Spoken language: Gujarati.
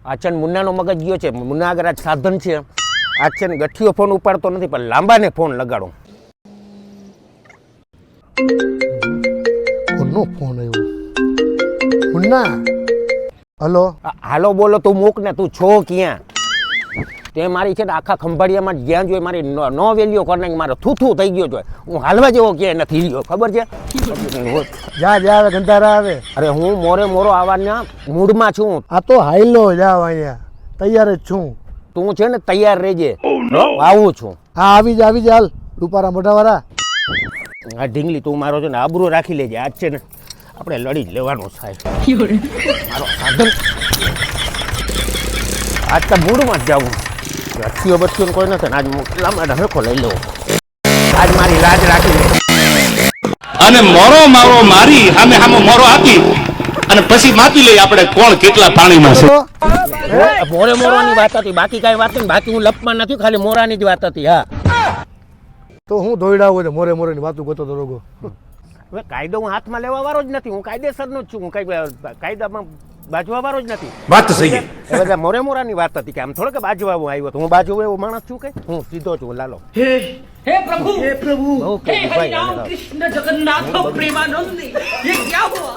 આ છે ને મુન્નાનો મગજ ગયો છે. મુન્ના આગળ આજ સાધન છે. આજ છે ને ગઠિયો ફોન ઉપાડતો નથી પણ લાંબાને ફોન લગાડો. કોનો ફોન આવ્યો? મુન્ના, હલો. હાલો બોલો તું મૂક ને, તું છો ક્યાં? તે મારી છે ને આખા ખંભાળિયામાં જ્યાં જોઈએ મારી નો વેલ્યુ કરીને મારો થૂથું થઈ ગયો છે. હું હાલવા જેવો ક્યાંય નથી રહ્યો, ખબર છે? જા જા, આવે ગંધારા આવે. અરે હું મોરો આવવાના મૂડમાં છું. આ તો હાઈલો જાવ, અહીંયા તૈયાર જ છું. તું છે ને તૈયાર રહેજે. આવું છું. હા, આવી જા હાલ. રૂપારા મોઢાવાળા. આ ઢીંગલી તું મારો છે ને આબરૂ રાખી લેજે. આજ છે ને આપણે લડી જ લેવાનું થાય. મારો સાધન આજ તો મૂડમાં જ જાવું. રથીઓ બચ્ચીઓ કોઈ નથી. આજ લાંબા હરખો લઈ લેવો. આજ મારી લાજ રાખી લે. અને મોરો મારો મારી સામે સામે મોરો આપી અને પછી માપી લઈ આપણે કોણ કેટલા પાણીમાં છે. મોરાની વાત હતી, બાકી કાંઈ વાત નહીં. બાકી હું લપમાં નથી, ખાલી મોરાની જ વાત હતી. હા, તો હું દોડાવું છે મોરેની વાતું ગોતો તો રોગો. હવે કાયદો હું હાથમાં લેવા વાળો જ નથી. હું કાયદેસરનો જ છું. હું કઈ કાયદામાં બાજવા વાળો જ નથી. વાત સહી. એ બધા મોરાની વાત હતી કે આમ થોડો કે બાજવા હું આવ્યો તો. હું બાજુ એવો માણસ છું કે હું સીધો છું. લાલો हे प्रभु, हे प्रभु, ઓકે हे ભાઈ हरि राम कृष्ण जगन्नाथ प्रेमानंद, ये क्या हुआ?